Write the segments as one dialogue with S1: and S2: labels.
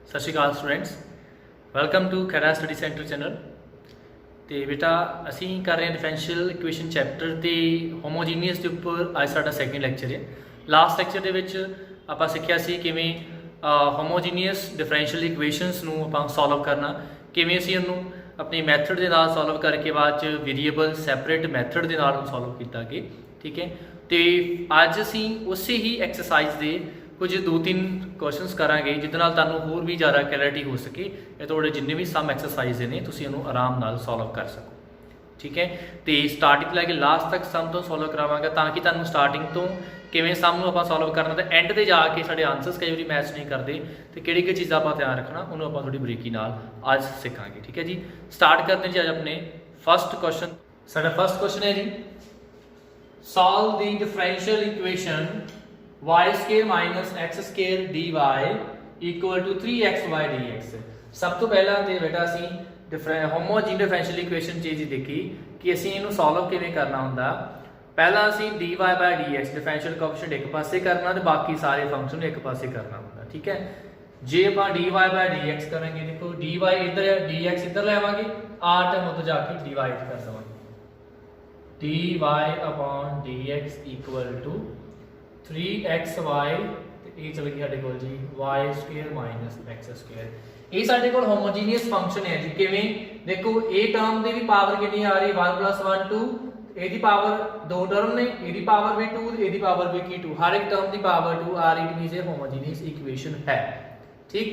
S1: सत Shri Akal students, welcome to Khaira study centre channel. तो बेटा असी कर रहे हैं डिफरेंशियल इक्वेशन चैप्टर तो होमोजीनियस के उपर अज साडा सैकेंड लैक्चर है। लास्ट लैक्चर के आप सीखिया सी किवें होमोजीनियस डिफरेंशियल इक्वेशनस नूं आपां सॉल्व करना, किवें असीं उहनूं अपनी मैथड के नाल सॉल्व करके बाद वेरीएबल सैपरेट मैथड के नाल सॉल्व किया गया। ठीक है, तो अज असीं उस ही एक्सरसाइज के कुछ दो तीन क्वेश्चनस करांगे जिहदे नाल तुहानूं होर भी ज़्यादा क्लैरिटी हो सके। ये तुहाडे जिन्ने भी सम एक्सरसाइज ने तुसीं इहनूं आराम नाल सॉल्व कर सको। ठीक है, तो स्टार्टिंग लैके लास्ट तक सम तो सॉल्व करावांगा ताकि तुहानूं स्टार्टिंग तो किवें सम नूं आपां सॉल्व करना तो एंड ते जाके साडे आंसर्स कई बारी मैच नहीं करते तो किहड़ी चीज़ां आपां ध्यान रखना उन्होंने आपां थोड़ी बरीकी नाल अज सीखांगे। ठीक है जी, स्टार्ट करते हैं जी अज अपने फर्स्ट क्वेश्चन। साडा फर्स्ट क्वेश्चन है जी, solve the differential equation y square minus x square dy equal to 3xy dx। सब तो पहला तो बेटा असी होमोजीनियस डिफरेंशियल इक्वेशन चीज़ देखी कि असी इनू सॉल्व किवें करना हुंदा। पहला असी dy by dx differential coefficient एक पासे करना तो बाकी सारे फंक्शन एक पासे करना हुंदा। ठीक है, जे आप dy बाय dx करेंगे, देखो dy इधर है dx इधर लैवांगे, r टर्म उधर जाके डिवाइड कर देवांगे। dy upon dx equal to 3xy ये चल गई साडे कोल जी y square minus x square. ये साडे कोल होमोजीनियस फंक्शन है जी। किवें देखो ए टर्म दी भी पावर कितनी आ रही 1 + 1 2, ए दी पावर दो टर्म ने, ए दी पावर भी 2, ए दी पावर भी 2, हर एक टर्म दी पावर 2 आ रही। इट मींस ये होमोजीनियस इक्वेशन है। ठीक,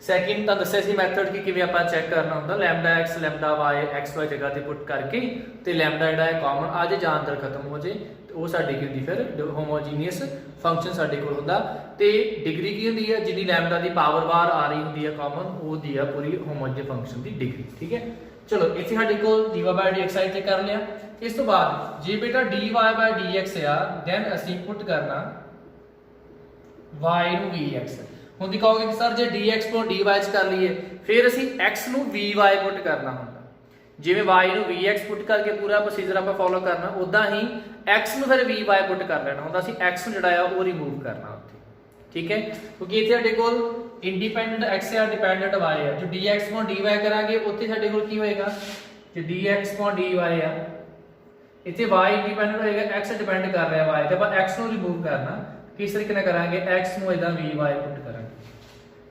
S1: सैकेंड तो दस्सिया सी मैथड कि किवें आपां चेक करना हुंदा, lambda x lambda y x y जगह ते पुट करके ते लैम्डा जिहड़ा है कॉमन आ जाए जां अंदर खत्म हो जाए तो वो साडी की हुंदी फिर होमोजीनियस फंक्शन साडे कोल हुंदा। ते डिग्री की हुंदी है जिन्नी लैम्डा दी पावर बार आ रही हुंदी है कॉमन, वो हुंदी है पूरी होमोजीनियस फंक्शन दी डिग्री। ठीक है, चलो इत्थे साडे कोल dy बाय dx साइड ते कर लिया। इस तो बाद जे बेटा dy by dx uh then असीं पुट करना y नूं vx। ਹੁਣ ਦਿਖਾਓਗੇ कि सर जे dx को dy च कर लीए फिर ਅਸੀਂ x ਨੂੰ vy पुट करना ਹੁੰਦਾ। ਜਿਵੇਂ y ਨੂੰ vx पुट करके पूरा प्रोसीजर ਆਪਾਂ फॉलो करना, उदा ही x ਨੂੰ ਫਿਰ vy पुट कर लेना ਹੁੰਦਾ। ਅਸੀਂ x ਨੂੰ ਜਿਹੜਾ ਆ ਉਹ ਰਿਮੂਵ ਕਰਨਾ ਉੱਥੇ। ठीक है, क्योंकि ਇੱਥੇ ਸਾਡੇ ਕੋਲ इंडिपेंडेंट x है डिपेंडेंट y है। जो dx को dy ਕਰਾਂਗੇ ਉੱਥੇ ਸਾਡੇ ਕੋਲ ਕੀ ਹੋਏਗਾ, ਜੇ dx को dy ਆ ਇੱਥੇ y इंडिपेंडेंट ਹੋਏਗਾ, x डिपेंड कर रहा है y ਤੇ ਆਪਾਂ x ਨੂੰ ਰਿਮੂਵ ਕਰਨਾ। किस तरीके नाल करांगे, x ਨੂੰ ਇਦਾਂ vy पुट करांगे।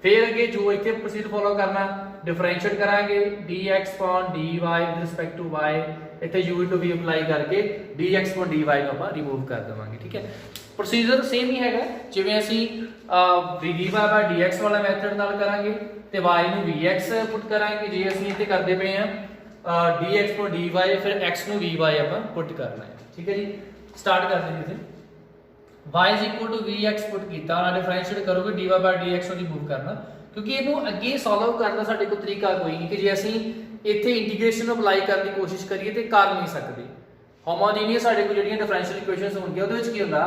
S1: फिर अगे जो इतने प्रोसीजर फॉलो करना डिफरेंशिएट करांगे dx upon dy with respect to y, इतने u to v अप्लाई करके dx upon dy को ਆਪਾਂ रिमूव कर देवांगे। ठीक है, प्रोसीजर सेम ही हैगा जिवें ਅਸੀਂ dy by dx वाला मैथड नाल करांगे ते y ਨੂੰ vx पुट करांगे। जे ਅਸੀਂ ਇੱਥੇ ਕਰਦੇ ਪਏ ਆ dx upon dy फिर x ਨੂੰ vy ਆਪਾਂ पुट करना है। ठीक है जी, स्टार्ट कर देंगे इथे y is equal to vx put किया ना डिफरेंशिएट करोगे dy by dx को रिमूव करना, क्योंकि इनू अगे सॉल्व करना साडे को तरीका कोई नहीं कि जे ਅਸੀਂ ਇੱਥੇ इंटीग्रेशन अप्लाई करने की कोशिश करिए तो कर नहीं सकते। होमोजीनियस साडे को ਜਿਹੜੀਆਂ डिफरेंशियल इक्वेशनस होंगे ਉਹਦੇ ਵਿੱਚ ਕੀ ਹੁੰਦਾ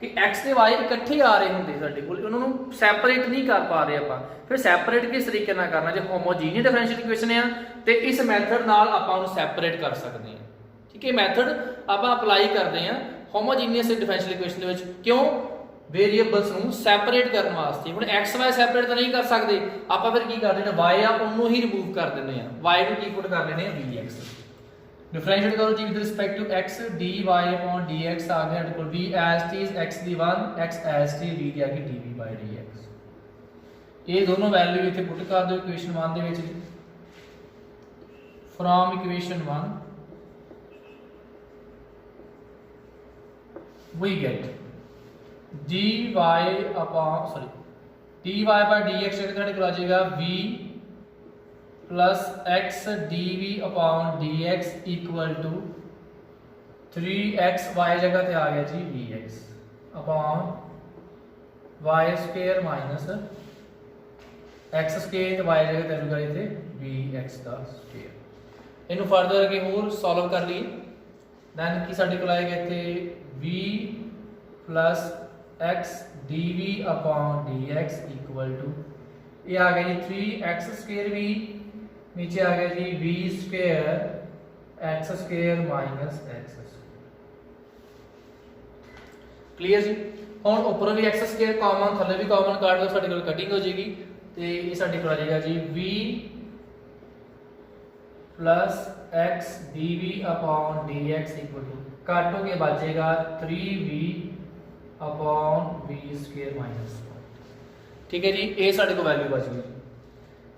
S1: कि x ਤੇ y ਇਕੱਠੇ ਆ ਰਹੇ ਹੁੰਦੇ ਸਾਡੇ ਕੋਲ, ਉਹਨਾਂ ਨੂੰ ਸੈਪਰੇਟ ਨਹੀਂ ਕਰ ਪਾ ਰਹੇ ਆਪਾਂ। ਫਿਰ ਸੈਪਰੇਟ ਕਿਸ ਤਰੀਕੇ ਨਾਲ ਕਰਨਾ, ਜੇ ਹੋਮੋजीनियस डिफरेंशियल इक्वेशन ਆ ਤੇ ਇਸ ਮੈਥਡ ਨਾਲ ਆਪਾਂ ਉਹਨੂੰ ਸੈਪਰੇਟ ਕਰ ਸਕਦੇ ਹਾਂ। ਠੀਕ ਹੈ, ਮੈਥਡ ਆਪਾਂ ਅਪਲਾਈ ਕਰਦੇ ਹਾਂ होमोजीनियस डिफरेंशियल इक्वेशन दे विच। क्यों, वेरिएबल्स नूं सैपरेट करने वास्ते। हुण x y सैपरेट तो नहीं कर सकते, आपां फिर की करदे ने y आ उन्नू ही रिमूव कर दिंदे आ, y नूं की पुट कर लेने आ vx। डिफरेंशिएट करो जी with respect to x dy upon dx आ गया ਸਾਡੇ ਕੋਲ v as t is x the 1 x as t v ਦੀ ਆ ਗਈ dv by dx। ਇਹ ਦੋਨੋਂ ਵੈਲਿਊ ਇੱਥੇ ਪੁੱਟ ਕਰ ਦਿਓ ਇਕੁਏਸ਼ਨ 1 ਦੇ ਵਿੱਚ ਜੀ। From equation 1 we get dy upon dy by dx ਸਾਡੇ ਕੋਲ ਆ ਜਾਏਗਾ v plus x dv upon dx equal to 3xy जगह ਤੇ ਆ ਗਿਆ ਜੀ vx upon y square minus x square y जगह ਤੇ ਆ ਜਾਏਗਾ vx ਦਾ square। ਇਹਨੂੰ ਫਰਦਰ ਅੱਗੇ ਹੋਰ ਸੋਲਵ ਕਰ ਲਈਏ then ਕੀ ਸਾਡੇ ਕੋਲ ਆਏਗਾ ਇੱਥੇ v plus x dv upon dx equal to ये आ गया जी 3x square v, नीचे आ गया जी v square x square minus x square। Clear जी, हुण ऊपर भी x square कॉमन थल्ले भी कॉमन काट दो, साडे कोल कटिंग हो जाएगी। ਤੇ ਇਹ ਸਾਡੇ ਕੋਲ ਆ ਜਾਏਗਾ ਜੀ v plus x dv upon dx equal to काट हो के बचेगा 3v upon v square minus 1। ठीक है जी, ये साडे को वैल्यू बच गई।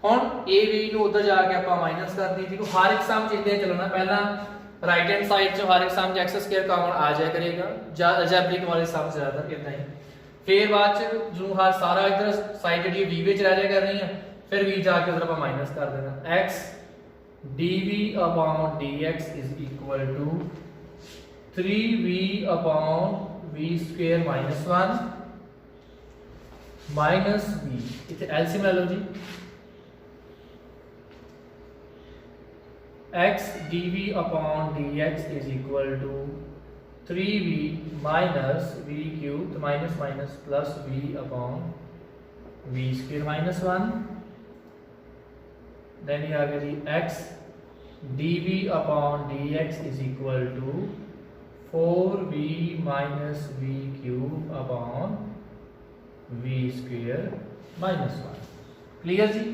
S1: हुण a v ਨੂੰ उधर जाके ਆਪਾਂ माइनस कर दी। देखो हर एक सम च इदां चलना, पहला राइट हैंड साइड च हर एक सम च x स्क्वायर कॉमन आ जाया करेगा, अलजेब्रिक वाले सम ज्यादा इदां ही। फिर बाद च जो हर सारा इधर साइड जी v विच रह जाया करनी है, फिर v जाके उधर ਆਪਾਂ माइनस कर देना। x dv upon dx is equal to 3v upon v square minus 1 minus v, इथे एलसीएम ले लो जी। x dv upon dx is equal to 3v minus v cubed minus minus plus v upon v square minus 1। then ये आ गया जी x dv upon dx is equal to 4v minus v cube upon v square minus 1। Clear जी।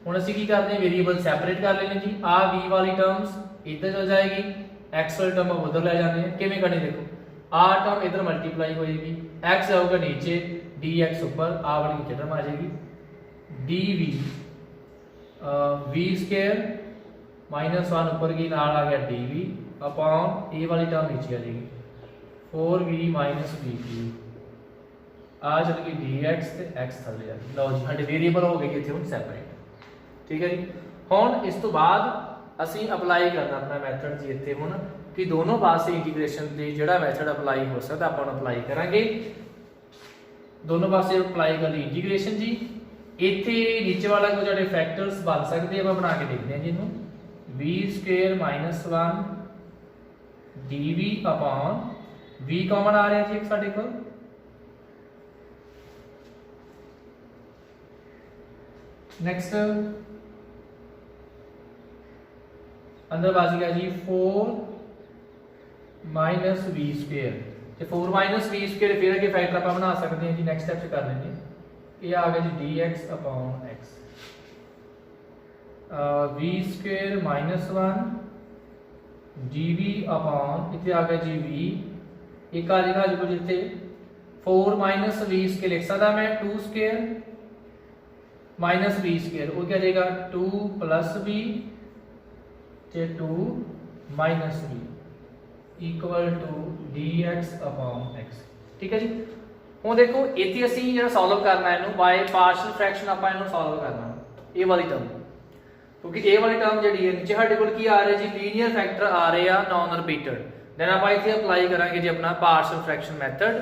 S1: ਹੁਣ ਅਸੀਂ ਕੀ ਕਰਦੇ ਹਾਂ, variable separate ਕਰ ਲੈਣੇ ਜੀ। ਆ v ਵਾਲੀ ਟਰਮਸ ਇੱਧਰ ਚਲ ਜਾਏਗੀ, x ਵਾਲੀ ਟਰਮ ਉਧਰ ਲੈ ਜਾਂਦੇ ਆ। ਕਿਵੇਂ ਕਰਨੀ ਦੇਖੋ, ਆ ਟਰਮ ਇੱਧਰ ਮਲਟੀਪਲਾਈ ਹੋਏਗੀ, x ਜਾਊਗਾ ਨੀਚੇ, dx ਉੱਪਰ, ਆ ਵਾਲੀ ਨੀਚੇ ਟਰਮ ਆ ਜਾਏਗੀ, dv v स्क्वायर माइनस 1 ऊपर की नाल आ गया dv अपॉन ए वाली टर्म नीचे आ जाएगी 4v माइनस v क्यूब, आ चल गई dx ते x थले आ गई। लो जी साडे वेरिएबल हो गए इत्थे हुण सैपरेट। ठीक है जी। हुण इस तो बाद ਅਸੀਂ ਅਪਲਾਈ ਕਰਨਾ ਆਪਣਾ ਮੈਥਡ ਜੀ ਇੱਥੇ ਹੁਣ ਕਿ ਦੋਨੋਂ ਪਾਸੇ ਇੰਟੀਗ੍ਰੇਸ਼ਨ ਦੇ ਜਿਹੜਾ ਮੈਥਡ ਅਪਲਾਈ ਹੋ ਸਕਦਾ ਆਪਾਂ ਨੂੰ ਅਪਲਾਈ ਕਰਾਂਗੇ। ਦੋਨੋਂ ਪਾਸੇ ਅਪਲਾਈ ਕਰਨ ਲਈ ਇੰਟੀਗ੍ਰੇਸ਼ਨ ਜੀ। ਇੱਥੇ ਨੀਚੇ ਵਾਲਾ ਕੋ ਜਿਹੜੇ ਫੈਕਟਰਸ ਬਣ ਸਕਦੇ ਆਪਾਂ ਬਣਾ ਕੇ ਦੇਖਦੇ ਹਾਂ ਜਿਹਨੂੰ v square minus 1 dv upon v common ਆ ਰਿਹਾ ਜੀ ਇੱਕ ਸਾਡੇ ਕੋਲ, नेक्स्ट अंदर बच गया जी 4 minus v square, 4 minus v square फिर अगे फैक्टर आप बना सकते हैं जी। नेक्स्ट स्टेप से कर लेंगे, ये आ गया जी dx upon x, v square minus 1 dv upon इतने आ गया जी v, एक आ जाएगा जो जितने 4 माइनस वी स्क्वेयर लिख सकता मैं 2 स्क्वेयर माइनस वी स्क्वेयर, वो क्या जाएगा 2 plus v 2 minus v equal to dx upon x। ठीक है जी। ਹੁਣ ਦੇਖੋ ਇੱਥੇ ਅਸੀਂ ਜਿਹੜਾ ਸੋਲਵ ਕਰਨਾ ਹੈ ਇਹਨੂੰ ਬਾਈ ਪਾਰਸ਼ਲ ਫ੍ਰੈਕਸ਼ਨ ਆਪਾਂ ਇਹਨੂੰ ਸੋਲਵ ਕਰਨਾ ਇਹ ਵਾਲੀ ਟਰਮ, ਕਿਉਂਕਿ ਇਹ ਵਾਲੀ ਟਰਮ ਜਿਹੜੀ ਹੈ ਨੀਚੇ ਸਾਡੇ ਕੋਲ ਕੀ ਆ ਰਿਹਾ ਜੀ ਲੀਨੀਅਰ ਫੈਕਟਰ ਆ ਰਹੇ ਆ ਨਾਨ ਰਿਪੀਟਡ। ਦੈਨ ਆਪਾਂ ਇੱਥੇ ਅਪਲਾਈ ਕਰਾਂਗੇ ਜੀ ਆਪਣਾ ਪਾਰਸ਼ਲ ਫ੍ਰੈਕਸ਼ਨ ਮੈਥਡ।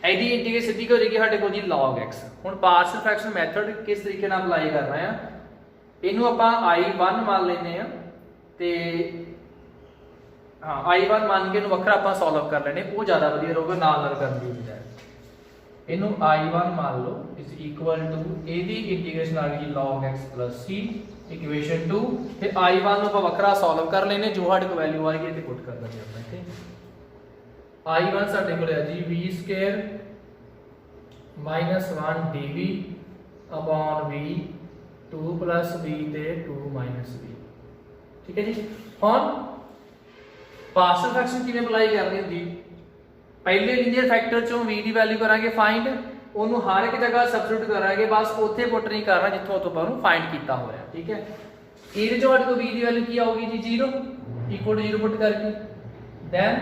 S1: ਇਹਦੀ ਇੰਟੀਗ੍ਰੇਸ਼ਨ ਸਿੱਧੀ ਹੋ ਜਾਏਗੀ ਸਾਡੇ ਕੋਲ ਜੀ log x। ਹੁਣ ਪਾਰਸ਼ਲ ਫ੍ਰੈਕਸ਼ਨ ਮੈਥਡ ਕਿਸ ਤਰੀਕੇ ਨਾਲ ਅਪਲਾਈ ਕਰਨਾ ਹੈ, ਇਹਨੂੰ ਆਪਾਂ i1 ਮੰਨ ਲੈਨੇ ਆ ਤੇ ਹਾਂ i1 ਮੰਨ ਕੇ ਇਹਨੂੰ ਵੱਖਰਾ ਆਪਾਂ ਸੋਲਵ ਕਰ ਲੈਣੇ, ਉਹ ਜ਼ਿਆਦਾ ਵਧੀਆ ਰਹੂਗਾ ਨਾਲ ਨਾਲ ਕਰਨ ਦੀ ਬਜਾਏ। ਇਹਨੂੰ i1 ਮੰਨ ਲਓ ਇਸ ਇਕੁਅਲ ਟੂ ਇਹਦੀ ਇੰਟੀਗ੍ਰੇਸ਼ਨ ਆ ਗਈ ਜੀ log x c ਇਕੁਏਸ਼ਨ 2 ਤੇ i1 ਨੂੰ ਆਪਾਂ ਵੱਖਰਾ ਸੋਲਵ ਕਰ ਲੈਨੇ, ਜੋ ਸਾਡੇ ਕੋਲ ਵੈਲਿਊ ਆਏਗੀ ਇੱਥੇ ਪੁੱਟ ਕਰ ਦਾਂਗੇ ਆਪਾਂ ਇੱਥੇ। i1 ਸਾਡੇ ਕੋਲ ਹੈ ਜੀ v square minus 1 dv upon v 2 plus v ਤੇ 2 minus v। ਠੀਕ ਹੈ ਜੀ। ਹੁਣ ਪਾਰਸ਼ਲ ਫ੍ਰੈਕਸ਼ਨ ਕਿਵੇਂ ਅਪਲਾਈ ਕਰਨੀ ਹੁੰਦੀ, ਪਹਿਲੇ ਲੀਨੀਅਰ ਫੈਕਟਰ ਚੋਂ v ਦੀ ਵੈਲਿਊ ਕਰਾਂਗੇ ਫਾਈਂਡ, ਉਹਨੂੰ ਹਰ ਇੱਕ ਜਗ੍ਹਾ ਸਬਸਟੀਟਿਊਟ ਕਰਾਂਗੇ, ਬਸ ਉੱਥੇ ਪੁੱਟ ਨਹੀਂ ਕਰਨਾ ਜਿੱਥੋਂ ਤੋਂ ਆਪਾਂ ਉਹਨੂੰ ਫਾਈਂਡ ਕੀਤਾ ਹੋਇਆ। ਠੀਕ ਹੈ। ਇਹਦੇ ਚੋਂ ਸਾਡੇ ਕੋਲ v ਦੀ ਵੈਲਿਊ ਕੀ ਆਊਗੀ ਜੀ 0 ਇਕੁਅਲ ਟੂ 0 ਪੁੱਟ ਕਰਕੇ ਦੈਨ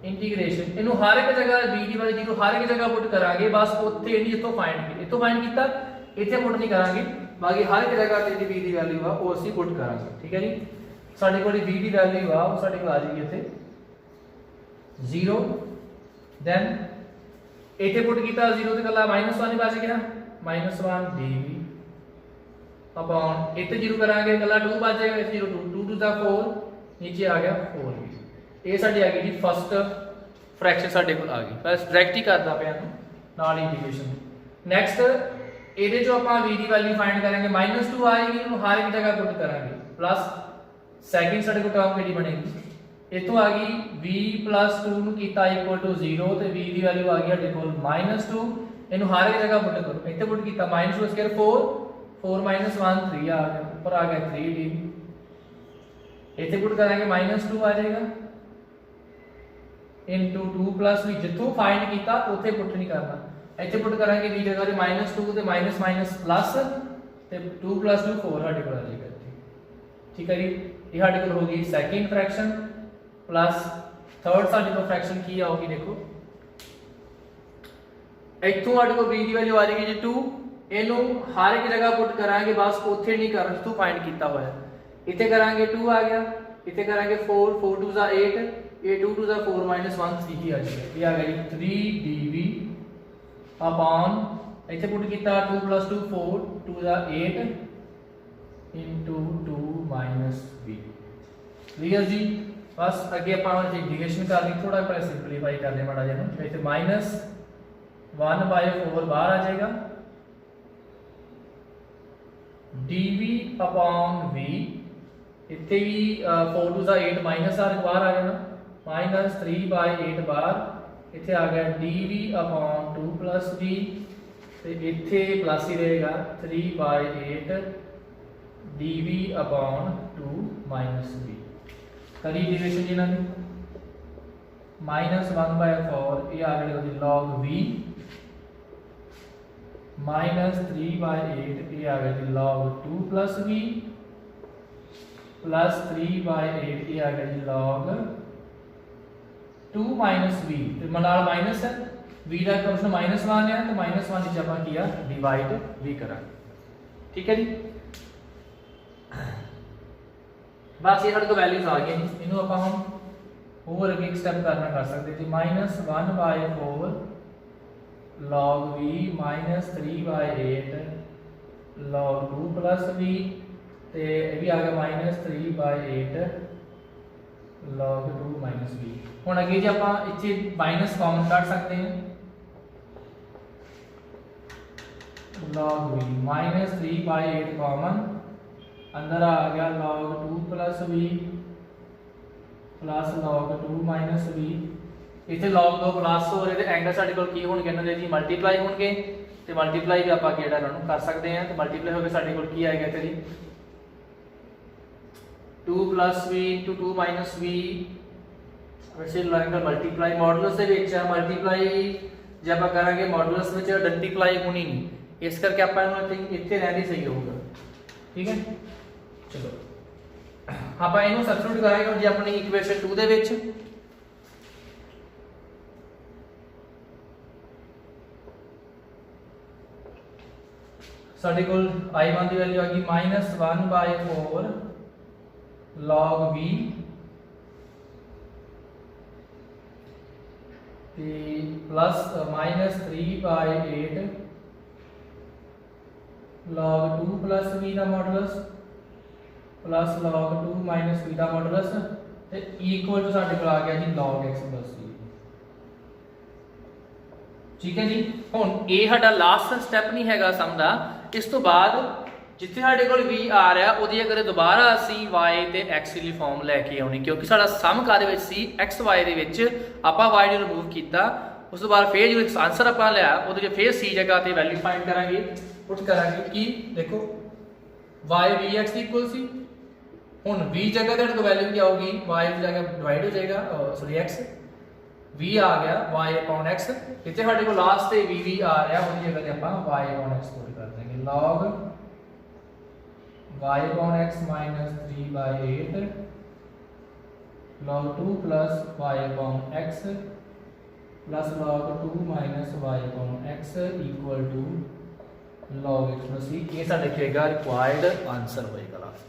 S1: ਇੰਟੀਗ੍ਰੇਸ਼ਨ, ਇਹਨੂੰ ਹਰ ਇੱਕ ਜਗ੍ਹਾ v ਦੀ ਵੈਲਿਊ 0 ਹਰ ਇੱਕ ਜਗ੍ਹਾ ਪੁੱਟ ਕਰਾਂਗੇ, ਬਸ ਉੱਥੇ ਨਹੀਂ ਜਿੱਥੋਂ ਫਾਈਂਡ ਕੀਤਾ ਇੱਥੇ ਪੁੱਟ ਨਹੀਂ ਕਰਾਂਗੇ, ਬਾਕੀ ਹਰ ਇੱਕ ਜਗ੍ਹਾ ਤੇ ਜਿਹੜੀ v ਦੀ ਵੈਲਿਊ ਆ ਉਹ ਅਸੀਂ ਪੁੱਟ ਕਰਾਂਗੇ। ਠੀਕ ਹੈ ਜੀ। ਸਾਡੇ ਕੋਲ v ਦੀ ਵੈਲਿਊ ਆ ਉਹ ਸਾਡੇ ਕੋਲ ਆ ਜਾਏਗੀ ਇੱਥੇ 0, ਦੈਨ ਇੱਥੇ ਪੁੱਟ ਕੀਤਾ 0 ਤੇ ਕੱਲਾ -1 ਹੀ ਬਚ ਗਿਆ -1 dv अपॉन ਇੱਥੇ 0 ਕਰਾਂਗੇ ਕੱਲਾ 2 ਬਚ ਜਾਏਗਾ, 0 2 2 ਦਾ 4 ਨੀਚੇ ਆ ਗਿਆ 4v। ਇਹ ਸਾਡੀ ਆ ਗਈ ਜੀ ਫਸਟ ਫ੍ਰੈਕਸ਼ਨ ਸਾਡੇ ਕੋਲ ਆ ਗਈ, ਬਸ ਡਾਇਰੈਕਟ ਹੀ ਕਰਦਾ ਪਿਆ ਨਾਲ ਇੰਟੀਗ੍ਰੇਸ਼ਨ। ਨੈਕਸਟ ਇਹਦੇ ਚੋਂ ਆਪਾਂ v ਦੀ ਵੈਲਿਊ ਫਾਈਂਡ ਕਰਾਂਗੇ, -2 ਆਏਗੀ, ਉਹਨੂੰ ਹਰ ਇੱਕ ਜਗ੍ਹਾ ਪੁੱਟ ਕਰਾਂਗੇ, ਪਲੱਸ ਸੈਕਿੰਡ ਸਾਡੇ ਕੋਲ ਟਰਮ ਕਿਹੜੀ ਬਣੇਗੀ, ਇਥੋਂ ਆ ਗਈ v + 2 ਨੂੰ ਕੀਤਾ ਇਕੁਅਲ ਟੂ 0 ਤੇ v ਦੀ ਵੈਲਿਊ ਆ ਗਈ ਸਾਡੇ ਕੋਲ -2, ਇਹਨੂੰ ਹਰ ਇੱਕ ਜਗ੍ਹਾ ਪੁੱਟ ਕਰੋ, ਇੱਥੇ ਪੁੱਟ ਕੀਤਾ -2 ਸਕੁਅਰ 4 4 माइनस 1 3 आ गया, ऊपर आ गया 3 dB। इतने पुट करेंगे -2 आ जाएगा इंटू 2 प्लस v, जितों फाइंड किया उत्थे पुट नहीं करना, इतने पुट करेंगे v जगह -2 तो माइनस माइनस प्लस ते 2 प्लस 2 4 साडे कोल आ जाएगा। ठीक है जी, ये साडे कोल होगी सैकेंड फ्रैक्शन प्लस थर्ड साडे कोल फ्रैक्शन की आओगी, देखो इतों साडे कोल v की वैल्यू आ जाएगी जी 2, इनू हर एक जगह पुट करांगे, बस उत्थे नहीं करना जितों फाइंड किया होया। इतने करांगे 2 आ गया, इतने करांगे 4 4 2 8, ये 2 2 4 माइनस 1 3 ही आ जाएगा, ये आ गया 3 dB अपॉन इतने पुट किया 2 plus 2 4 2 8 into 2 minus v। Clear जी, बस अगे आप इंटीग्रेशन करनी, थोड़ा पहले सिंपलीफाई करने माड़ा जिहा, इतने माइनस 1/4 बाहर आ जाएगा dv अपॉन v, इतने भी 4 2 8 माइनस बाहर आ जाना, माइनस 3/8 बाहर, इतने आ गया dv अपॉन 2 प्लस v, इतने प्लस ही रहेगा 3/8 dv अपॉन 2 माइनस v। करी इंटीग्रेशन जी ना -1/4 ये आ गया log v माइनस 3/8 ये आ गया log 2 प्लस v प्लस 3/8 ये आ गया जी log 2 माइनस v, तो मनाल माइनस है, v का फंक्शन -1 है, तो -1 नीचे आपने किया डिवाइड v करा। ठीक है जी, बस ये हमारे को वैल्यूज आ गई, इन्हों आप हम और अगे एक स्टेप करना कर सकते जी, -1/4 log v minus 3/8 log 2 plus v, तो यह भी आ गया -3/8 log 2 माइनस v। हुण अगे जी आप इत्थे माइनस कॉमन कट सकते हैं, log v -3/8 कॉमन, अंदर आ गया log 2 plus v plus log 2 minus v, इतने log 2 प्लस हो रहे एंगल साडे कोल की होणगे इन्हां दे जी मल्टीप्लाई होणगे, ते मल्टीप्लाई भी आपां किहड़ा इन्हां नूं कर सकते हैं, तो मल्टीप्लाई हो गए साडे कोल की आएगा इत्थे जी 2 plus v into 2 minus v, वैसे एंगल मल्टीप्लाई मॉडुलस दे विच है, मल्टीप्लाई जे आपां करांगे मॉडुलस विच मल्टीप्लाई होनी नहीं, इस करके आपां इन्हूं इत्थे रहंदी सही होगा। ठीक है, चलो आपां इहनूं सबस्टिट्यूट करांगे जी अपनी इक्वेशन 2 दे विच, साडे कोल I1 की वैल्यू आ गई -1/4 log v plus -3/8 log 2 plus v का modulus plus log 2 minus v का मॉडुलस, ते इक्वल टू साडे कोल आ गया जी log x प्लस v। ठीक है जी, हुण ये साडा लास्ट स्टैप नहीं हैगा सम दा, इस तो बाद जिथे साडे कोल v आ रहा उहदी अगर दोबारा असीं y ते x दी फॉर्म लैके आउणी, क्योंकि साडा सम कादे विच सी x y दे विच आपां y नूं रिमूव कीता, उस तो बाद फिर जो आंसर आपां लिया उहदे फिर c जगह ते वैल्यू फाइंड करांगे, पुट करांगे कि देखो y vx दी इक्वल सी, हुण v जगह ते वैल्यू क्या होगी, y की जगह डिवाइड हो जाएगा, सॉरी x v आ गया y अपॉन x, इतने साडे कोल लास्ट ते v आ रहा उहदी जगह ते आपां y अपॉन x पुट कर देंगे, log y upon x minus 3/8 log 2 plus y upon x plus log 2 minus y upon x equal to log x plus c, ये साडे केगा रिक्वायर्ड आंसर होएगा लास्ट।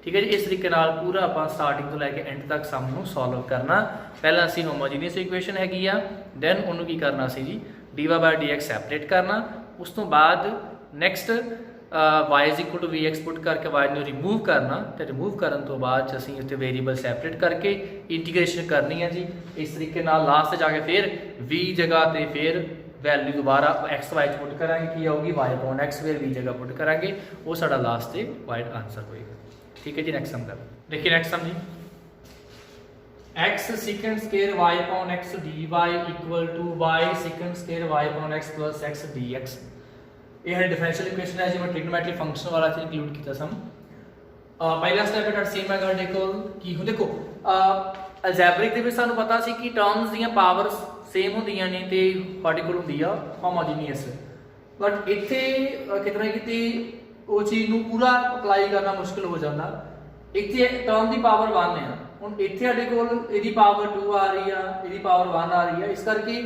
S1: ठीक है जी, इस तरीके नाल पूरा आपां स्टार्टिंग तो लैके एंड तक सम नूं सॉल्व करना। पहला असीं होमोजीनियस इक्वेशन हैगी आ, दैन उहनूं की करना सी जी dy/dx सैपरेट करना, उस तो बाद next y is equal to vx put करके y नूं रिमूव करना, तो रिमूव करन तो बाद असीं उत्ते वेरीएबल सैपरेट करके इंटीग्रेशन करनी है जी। इस तरीके नाल लास्ट जाके फिर v जगह ते फिर वैल्यू दोबारा x y पुट करांगे, की आऊगी y अपॉन x, फिर v जगह पुट करांगे, वो साडा लास्ट ते वाइड आंसर होएगा। ठीक है जी, नेक्स्ट सम कर देखिए, नेक्स्ट सम जी x secant square y upon x dy equal to y secant square y upon x plus x dx। ये है डिफरेंशियल इक्वेशन है जिवें ट्रिग्नोमेट्रिक फंक्शन वाला इत्थे इंक्लूड कीता सम पहला स्टेप है सेम है ਸਾਡੇ ਕੋਲ ਕੀ ਹੋ देखो ਅਲਜੈਬਰਿਕ ਦੇ ਵਿੱਚ ਸਾਨੂੰ ਪਤਾ ਸੀ ਕਿ ਟਰਮਸ ਦੀਆਂ ਪਾਵਰਸ ਸੇਮ ਹੁੰਦੀਆਂ ਨੇ ਤੇ ਸਾਡੇ ਕੋਲ ਹੁੰਦੀ ਆ ਹੋਮੋਜੀਨੀਅਸ ਬਟ ਇੱਥੇ ਕਿਤਨਾ ਕਿਤੇ ਉਹ ਚੀਜ਼ ਨੂੰ ਪੂਰਾ ਅਪਲਾਈ ਕਰਨਾ ਮੁਸ਼ਕਿਲ ਹੋ ਜਾਂਦਾ ਇੱਥੇ ਟਰਮ ਦੀ ਪਾਵਰ 1 ਹੈ ਹੁਣ ਇੱਥੇ ਸਾਡੇ ਕੋਲ ਇਹਦੀ ਪਾਵਰ 2 ਆ ਰਹੀ ਆ ਇਹਦੀ ਪਾਵਰ 1 ਆ ਰਹੀ ਆ ਇਸ ਕਰਕੇ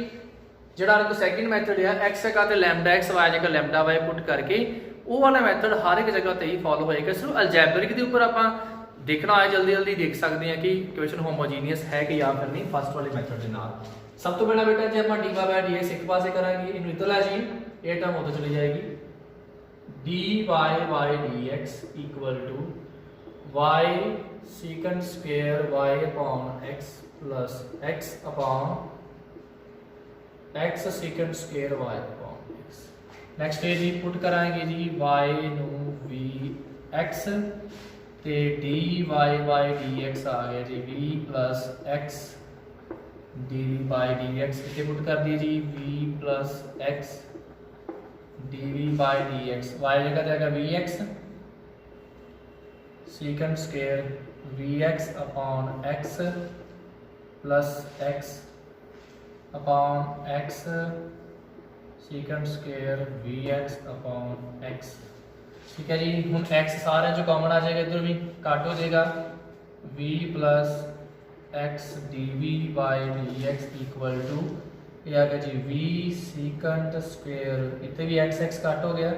S1: ਜਿਹੜਾ ਇੱਕ ਸੈਕਿੰਡ ਮੈਥਡ ਹੈ x ਜਗ੍ਹਾ ਤੇ ਲੈਮਡਾ x y ਜਗ੍ਹਾ ਲੈਮਡਾ y ਪੁੱਟ ਕਰਕੇ ਉਹ ਵਾਲਾ ਮੈਥਡ ਹਰ ਇੱਕ ਜਗ੍ਹਾ ਤੇ ਹੀ ਫੋਲੋ ਹੋਏਗਾ ਸਿਰਫ ਅਲਜੈਬਰਿਕ ਦੇ ਉੱਪਰ ਆਪਾਂ ਦੇਖਣਾ ਹੈ ਜਲਦੀ ਜਲਦੀ ਦੇਖ ਸਕਦੇ ਹਾਂ ਕਿ ਇਕੁਏਸ਼ਨ ਹੋਮੋਜੀਨੀਅਸ ਹੈ ਕਿ ਜਾਂ ਫਿਰ ਨਹੀਂ ਫਸਟ ਵਾਲੇ ਮੈਥਡ ਦੇ ਨਾਲ ਸਭ ਤੋਂ ਪਹਿਲਾਂ ਬੇਟਾ ਜੇ ਆਪਾਂ dy/dx ਇੱਕ ਪਾਸੇ ਕਰਾਂਗੇ ਇਹਨੂੰ ਇੱਧਰ ਲੈ ਜਾਈਏ ਇਹ ਟਰਮ ਉਧਰ ਚਲੀ ਜਾਏਗੀ dy/dx y secant square y upon x plus x upon x secant square y upon x next है जी पुट कराएंगे जी y ਨੂੰ vx ਤੇ dy/dx आ गया जी v plus x dv/dx इसे पुट कर दिए जी v plus x dv/dx y जगह जाएगा vx secant square vx upon x plus x upon x secant square vx upon x ठीक है जी हूँ x सारे जो कॉमन आ जाएगा इधर भी काट हो जाएगा v plus x dv/dx equal to ये आ गया जी v secant square इतने भी x काट हो गया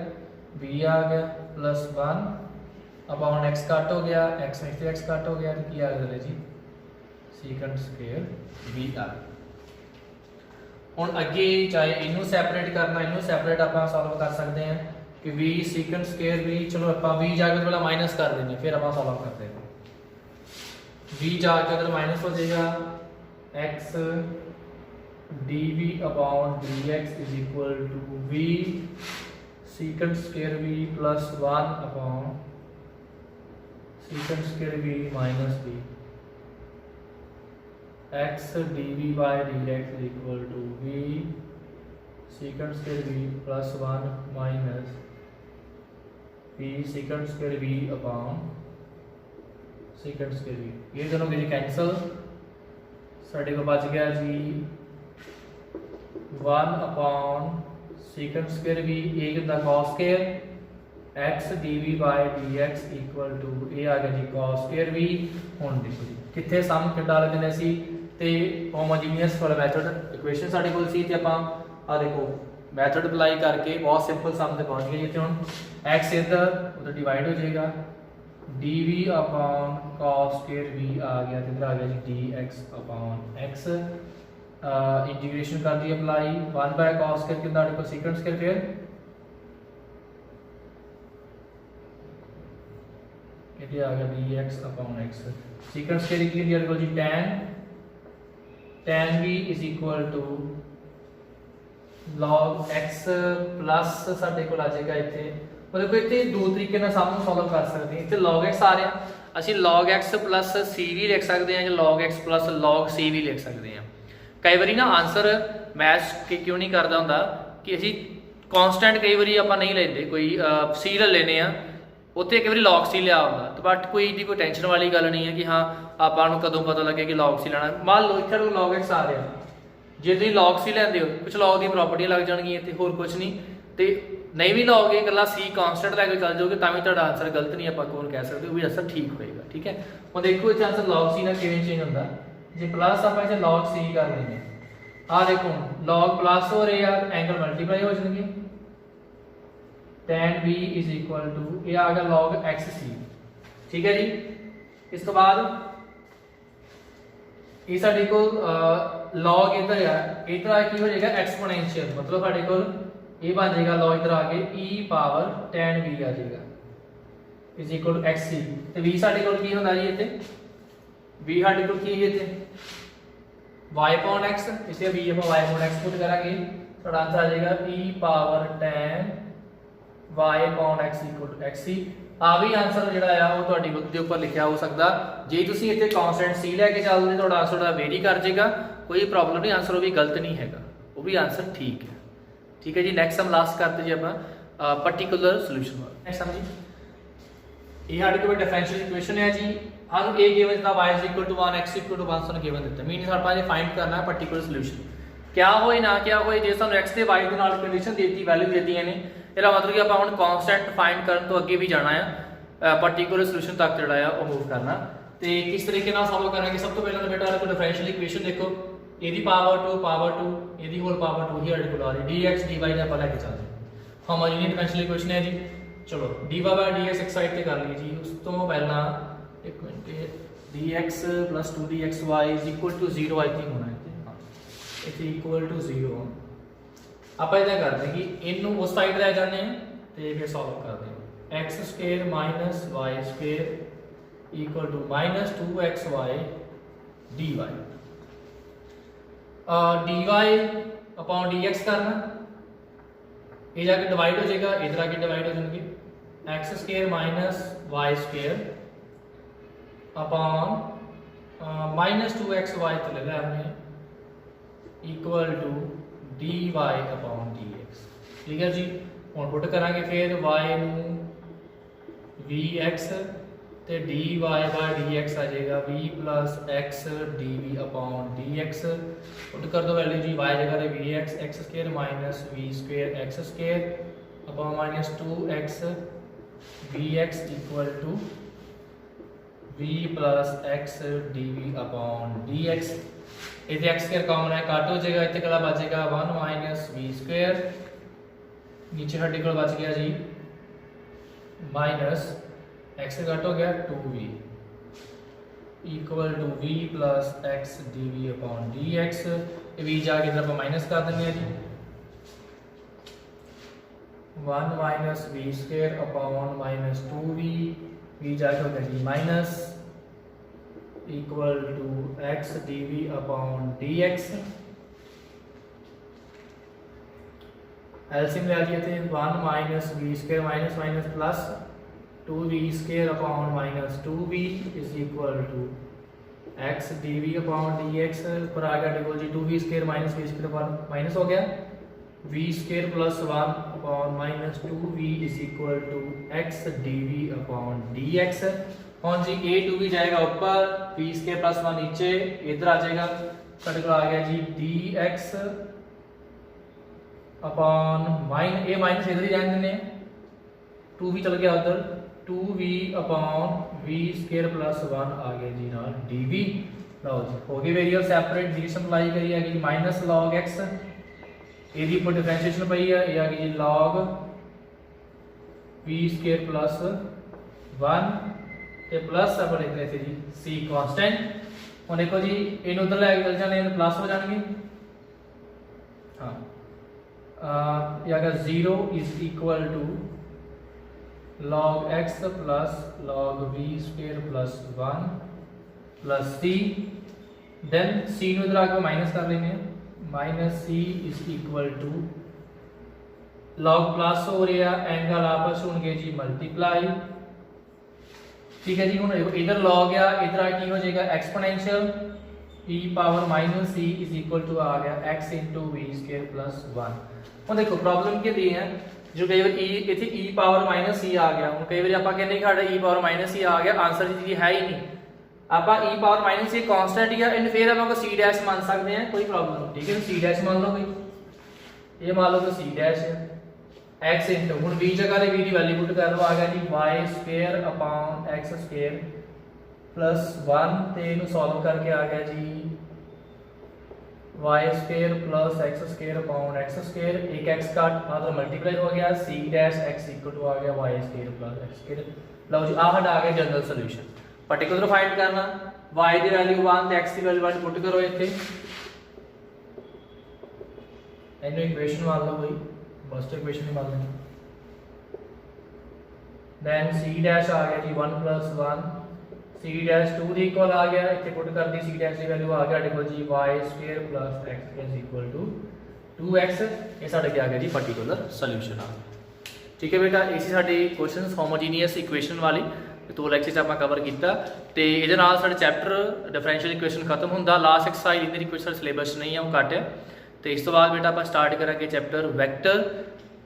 S1: v आ गया प्लस 1 अपॉन x काट हो गया x में x काट हो गया तो क्या आ गया जी secant square v आ गया ਹੁਣ ਅੱਗੇ ਚਾਹੇ ਇਹਨੂੰ ਸੈਪਰੇਟ ਕਰਨਾ ਇਹਨੂੰ ਸੈਪਰੇਟ ਆਪਾਂ ਸੋਲਵ ਕਰ ਸਕਦੇ ਹਾਂ ਕਿ v secant square v ਚਲੋ ਆਪਾਂ v ਜਾ ਕੇ ਪਹਿਲਾਂ ਮਾਈਨਸ ਕਰ ਦਿੰਦੇ ਫਿਰ ਆਪਾਂ ਸੋਲਵ ਕਰਦੇ ਹਾਂ v ਜਾ ਕੇ ਅਗਰ ਮਾਈਨਸ ਹੋ ਜਾਏਗਾ x dv upon dx is equal to v secant square v plus 1 upon secant square v minus v x dv/dx is equal to v secant square v plus 1 minus v secant square v upon secant square v ये दोनों के cancel साढ़े को बच गया जी 1 upon secant square v एक होता cos square x dv/dx equal to ये आ गया जी cos square v ਹੁਣ ਦੇਖੋ ਜੀ ਕਿੱਥੇ ਸਮ ਕਿੱਦਾਂ ਲੱਗਦੇ ਨੇ ਅਸੀਂ ਤੇ ਹੋਮੋਜੀਨੀਅਸ ਵਾਲਾ ਮੈਥਡ ਇਕੁਏਸ਼ਨ ਸਾਡੇ ਕੋਲ ਸੀ ਤੇ ਆਪਾਂ ਆ ਦੇਖੋ ਮੈਥਡ ਅਪਲਾਈ ਕਰਕੇ ਬਹੁਤ ਸਿੰਪਲ ਸਮ ਤੇ ਪਹੁੰਚ ਗਏ ਜਿੱਥੇ ਹੁਣ x ਇੱਧਰ ਉਧਰ ਡਿਵਾਈਡ ਹੋ ਜਾਏਗਾ dv upon cos square v आ गया तो इधर आ गया जी dx upon x इंटीग्रेशन कर दी अप्लाई 1 by cos square कितना देखो secant square फिर ये आ गया dx upon x secant square की लिया देखो जी tan v is equal to log x plus ਸਾਡੇ ਕੋਲ ਆ ਜਾਏਗਾ ਇੱਥੇ ਉਹ ਦੇਖੋ ਇੱਥੇ ਦੋ ਤਰੀਕੇ ਨਾਲ ਸਮ ਨੂੰ ਸੋਲਵ ਕਰ ਸਕਦੇ ਹਾਂ ਇੱਥੇ log x ਆ ਰਿਹਾ ਅਸੀਂ log x plus c ਵੀ ਲਿਖ ਸਕਦੇ ਹਾਂ ਜਾਂ log x plus log c ਵੀ ਲਿਖ ਸਕਦੇ ਹਾਂ ਕਈ ਵਾਰੀ ਨਾ ਆਨਸਰ ਮੈਚ ਕਿਉਂ ਨਹੀਂ ਕਰਦਾ ਹੁੰਦਾ ਕਿ ਅਸੀਂ ਕਾਂਸਟੈਂਟ ਕਈ ਵਾਰੀ ਆਪਾਂ ਨਹੀਂ ਲੈਂਦੇ ਕੋਈ c ਲੈ ਲੈਨੇ ਆ ਉੱਥੇ ਕਈ ਵਾਰੀ log c ਲਿਆ ਹੁੰਦਾ ਤੇ ਬਟ ਕੋਈ ਦੀ ਕੋਈ ਟੈਨਸ਼ਨ ਵਾਲੀ ਗੱਲ ਨਹੀਂ ਹੈ ਕਿ ਹਾਂ ਆਪਾਂ ਨੂੰ ਕਦੋਂ ਪਤਾ ਲੱਗੇ ਕਿ log c ਲੈਣਾ ਮੰਨ ਲਓ ਇੱਥੇ log x ਆ ਰਿਹਾ ਜੇ ਤੁਸੀਂ log c ਲੈਂਦੇ ਹੋ ਕੁਝ log ਦੀ ਪ੍ਰਾਪਰਟੀਆਂ ਲੱਗ ਜਾਣਗੀਆਂ ਇੱਥੇ ਹੋਰ ਕੁਝ ਨਹੀਂ ਤੇ ਨਹੀਂ ਵੀ ਲਓਗੇ ਇਕੱਲਾ c ਕਾਂਸਟੈਂਟ ਲੈ ਕੇ ਚੱਲ ਜਾਓਗੇ ਤਾਂ ਵੀ ਤੁਹਾਡਾ ਆਨਸਰ ਗਲਤ ਨਹੀਂ ਆਪਾਂ ਕੋਲ ਕਹਿ ਸਕਦੇ ਉਹ ਵੀ ਆਨਸਰ ਠੀਕ ਹੋਏਗਾ ਠੀਕ ਹੈ ਹੁਣ ਦੇਖੋ ਇਹ ਆਨਸਰ log c ਨਾਲ ਕਿਵੇਂ ਚੇਂਜ ਹੁੰਦਾ ਜੇ ਪਲੱਸ ਆਪਾਂ ਇਸੇ log c ਕਰ ਲੈਂਦੇ ਆ ਦੇਖੋ log ਪਲੱਸ ਹੋ ਰਿਹਾ ਐਂਗਲ ਮਲਟੀਪਲਾਈ ਹੋ ਜਾਣਗੇ tan v is equal to ਇਹ ਆ ਗਿਆ log xc ਠੀਕ ਹੈ ਜੀ ਇਸ ਤੋਂ ਬਾਅਦ ਇਹ ਸਾਡੇ ਕੋਲ log इधर ਆ ਇਧਰ ਆ ਕੀ ਹੋ ਜਾਏਗਾ ਐਕਸਪੋਨੈਂਸ਼ੀਅਲ ਮਤਲਬ ਸਾਡੇ ਕੋਲ ये बन जाएगा log इधर आके e पावर tan v आ जाएगा इज इक्वल टू xc ਤੇ v ਸਾਡੇ ਕੋਲ ਕੀ ਹੁੰਦਾ ਜੀ ਇੱਥੇ v ਸਾਡੇ ਕੋਲ ਕੀ ਹੈ ਇੱਥੇ y upon x ਇਸੇ v ਆਪਾਂ y upon x ਪੁੱਟ ਕਰਾਂਗੇ ਤੁਹਾਡਾ ਆਨਸਰ ਆ ਜਾਏਗਾ e power tan y upon x equal to xc ਆ ਵੀ ਆਨਸਰ ਜਿਹੜਾ ਆ ਉਹ ਤੁਹਾਡੀ ਬੁੱਕ ਦੇ ਉੱਪਰ ਲਿਖਿਆ ਹੋ ਸਕਦਾ ਜੇ ਤੁਸੀਂ ਇੱਥੇ ਕਾਂਸਟੈਂਟ c ਲੈ ਕੇ ਚੱਲਦੇ ਤੁਹਾਡਾ ਆਨਸਰ ਦਾ ਵੇਰੀ ਕਰ ਜਾਏਗਾ ਕੋਈ ਪ੍ਰੋਬਲਮ ਨਹੀਂ ਆਨਸਰ ਉਹ ਵੀ ਗਲਤ ਨਹੀਂ ਹੈਗਾ ਉਹ ਵੀ ਆਨਸਰ ਠੀਕ ਹੈ ठीक है जी नेक्स्ट हम लास्ट करते जी अपना पर्टिकुलर सोल्यूशन वाला। नेक्स्ट हम जी ये हमारे कोल डिफरेंशियल इक्वेशन है जी, हम ए गिवन था y इक्वल टू 1 x इक्वल टू 1 ਸਾਨੂੰ गिवन ਦਿੱਤਾ, ਮੀਨਸ ਆਪਾਂ ਇਹ ਫਾਈਂਡ ਕਰਨਾ ਹੈ ਪਾਰਟਿਕੂਲਰ ਸੋਲੂਸ਼ਨ। क्या ਹੋਏ ਨਾ क्या ਹੋਏ, ਜੇ ਸਾਨੂੰ x ਤੇ y ਦੇ ਨਾਲ ਕੰਡੀਸ਼ਨ ਦੇਤੀ, ਵੈਲਿਊ ਦੇਤੀਆਂ ਨੇ, ਇਹਦਾ ਮਤਲਬ ਕਿ ਆਪਾਂ ਹੁਣ ਕਨਸਟੈਂਟ ਫਾਈਂਡ ਕਰਨ ਤੋਂ ਅੱਗੇ ਵੀ ਜਾਣਾ ਆ, ਪਾਰਟਿਕੂਲਰ ਸੋਲੂਸ਼ਨ ਤੱਕ ਜਿਹੜਾ ਆ ਉਹ ਮੂਵ ਕਰਨਾ। ਤੇ ਕਿਸ ਤਰੀਕੇ ਨਾਲ ਸੋਲਵ ਕਰਾਂਗੇ, ਸਭ ਤੋਂ ਪਹਿਲਾਂ ਤਾਂ ਬੇਟਾ ਕੋਲ ਡਿਫਰੈਂਸ਼ੀਅਲ ਇਕੁਏਸ਼ਨ ਦੇਖੋ, ਇਹਦੀ ਪਾਵਰ 2 ਇਹਦੀ ਹੋਲ ਪਾਵਰ 2 ਹੀ ਸਾਡੇ ਕੋਲ ਆ ਰਹੀ, dx dy ਦਾ ਆਪਾਂ ਲੈ ਕੇ ਚੱਲਦੇ ਹਾਂ। ਹੋਮੋਜੀਨੀਅਸ ਡਿਫਰੈਂਸ਼ੀਅਲ ਇਕੁਏਸ਼ਨ ਹੈ ਜੀ। ਚਲੋ dy dx ਇੱਕ ਸਾਈਡ ਤੇ ਕਰ ਲਈਏ ਜੀ, ਉਸ ਤੋਂ ਪਹਿਲਾਂ ਇੱਕ minute, dx plus 2dxy is equal to 0 I think होना है, इट इक्वल टू 0। आप इधर करते हैं कि इनू उस साइड ले जाने हैं तो फिर सॉल्व करते हैं। x square minus y square equal to minus 2xy dy, dy upon dx करना, ये जाके डिवाइड हो जाएगा, इधर आके डिवाइड हो जाएंगे, x square minus y square upon minus 2xy तो लगा हमने equal to dy upon dx। ठीक है जी, हम पुट करांगे फिर y नू vx ते dy बाय dx आ जाएगा v plus x dv upon dx। Put कर दो वैल्यू जी, y जगह पे vx x square minus v square x square upon minus 2x vx equal to v plus x dv upon dx। इधर x square common है, काट हो जाएगा, इतने कला बचेगा 1 माइनस v स्क्वायर, नीचे हड्डी को बच गया जी माइनस x से कट हो गया 2v equal to v plus x dv upon dx। v जाके इधर पर माइनस कर देंगे जी, 1 minus v square upon minus 2v, v जाके हो गया जी minus equal to x dv upon dx। LCM ले लिए थे, 1 minus v square minus minus plus 2v square upon minus 2v is equal to x dv upon dx। पर आ गया डिको जी 2v square minus v square minus हो गया, v square plus 1 upon minus 2v is equal to x dv upon dx। हाँ जी a 2 भी जाएगा ऊपर, v स्क्वायर प्लस 1 नीचे, इधर आ जाएगा, साढ़े को आ गया जी dx upon minus a minus इधर ही जाने देने, 2 भी चल गया उधर, 2v upon v square plus 1 आ गया जी ना dv। लो जी हो गए वेरिएबल सेपरेट, जी सिंपलाई करिए, आ गई माइनस log x, ਇਹਦੀ ਉੱਪਰ ਡਿਫਰੈਂਸ਼ੀਏਸ਼ਨ ਪਈ ਆ, ਇਹ ਆ ਗਈ log v स्क्वायर प्लस 1 ਤੇ ਪਲੱਸ ਆਪਾਂ ਲਿਖ ਰਹੇ ਸੀ ਜੀ c ਕਾਂਸਟੈਂਟ। ਹੁਣ ਦੇਖੋ ਜੀ ਇਹਨੂੰ ਉਧਰ ਲੈ ਕੇ ਚਲ ਜਾਣੇ, ਇਹਨੂੰ ਪਲੱਸ ਹੋ ਜਾਣਗੇ, ਹਾਂ ਇਹ ਆ ਗਿਆ 0 is equal to log x plus log v square plus 1 plus c, then c ਨੂੰ ਇਧਰ ਆ ਕੇ ਮਾਈਨਸ ਕਰ ਲੈਣੇ, minus c is equal to log plus हो रहा, एंगल आपस होंगे जी मल्टीप्लाई। ठीक है जी, हूँ इधर log आ, इधर आ की हो जाएगा exponential e power minus c is equal to आ गया x into V square plus 1। हम देखो प्रॉब्लम क्या दी है, जो कई बार इतने e पावर माइनस c आ गया, हम कई बार आप कहते कि e पावर माइनस c आ गया, आंसर जी है ही नहीं, आप e power minus c constant ही है, इन फिर आप c डैश मान सकते हैं, कोई प्रॉब्लम नहीं। ठीक है, c डैश मान लो, कोई ये मान लो तो c डैश है x इंटू, हम v जगह v की वैल्यू पुट कर लो, आ गया जी y square upon x square plus 1 ਤੇ ਇਹਨੂੰ ਸੋਲਵ ਕਰਕੇ ਆ ਗਿਆ ਜੀ y square plus x square upon x square, एक x काट मतलब मल्टीप्लाई हो गया, c dash x equal to आ गया y square plus x square. लो जी आ हटा आ गया जनरल सॉल्यूशन। पर्टिकुलर फाइंड करना, y की वैल्यू 1 ਤੇ x की वैल्यू 1 पुट करो ਇੱਥੇ, ਇਹਨੂੰ ਇਕੁਏਸ਼ਨ मान लो, कोई फर्स्ट इक्वेशन ही मान लेंगे, देन c डैश आ गया जी 1 प्लस 1, c डैश 2 ਦੇ ਇਕੁਅਲ ਆ ਗਿਆ, ਇੱਥੇ ਪੁੱਟ ਕਰਦੀ c डैश ਦੀ ਵੈਲਿਊ ਆ ਗਿਆ ਸਾਡੇ ਜੀ y square plus x is equal to 2x। ਇਹ ਸਾਡੇ ਕੀ ਆ ਗਿਆ ਜੀ ਪਾਰਟਿਕੂਲਰ ਸੋਲੂਸ਼ਨ ਆ। ठीक है बेटा, ਇਹ ਸੀ ਸਾਡੇ ਕੁਐਸਚਨਸ ਹੋਮੋਜੀਨੀਅਸ ਇਕੁਏਸ਼ਨ ਵਾਲੀ, ਦੋ ਲੈਕਚਰ ਚ ਆਪਾਂ ਕਵਰ ਕੀਤਾ ਤੇ ਇਹਦੇ ਨਾਲ ਸਾਡਾ ਚੈਪਟਰ ਡਿਫਰੈਂਸ਼ੀਅਲ ਇਕੁਏਸ਼ਨ ਖਤਮ ਹੁੰਦਾ। ਲਾਸਟ ਐਕਸਰਸਾਈਜ਼ ਇਹਦੇ ਕੋਈ ਸਾਡਾ ਸਿਲੇਬਸ ਨਹੀਂ ਆ, ਉਹ ਕੱਟ ਹੈ। ਤੇ ਇਸ ਤੋਂ ਬਾਅਦ ਬੇਟਾ ਆਪਾਂ ਸਟਾਰਟ ਕਰਾਂਗੇ chapter vector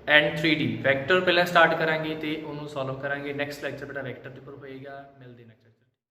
S1: and 3D vector ਪਹਿਲਾਂ ਸਟਾਰਟ ਕਰਾਂਗੇ ਤੇ ਉਹਨੂੰ ਸੋਲਵ ਕਰਾਂਗੇ। ਨੈਕਸਟ ਲੈਕਚਰ ਬੇਟਾ ਵੈਕਟਰ ਦੇ ਉੱਪਰ ਹੋਏਗਾ। ਮਿਲਦੇ ਨੈਕਸਟ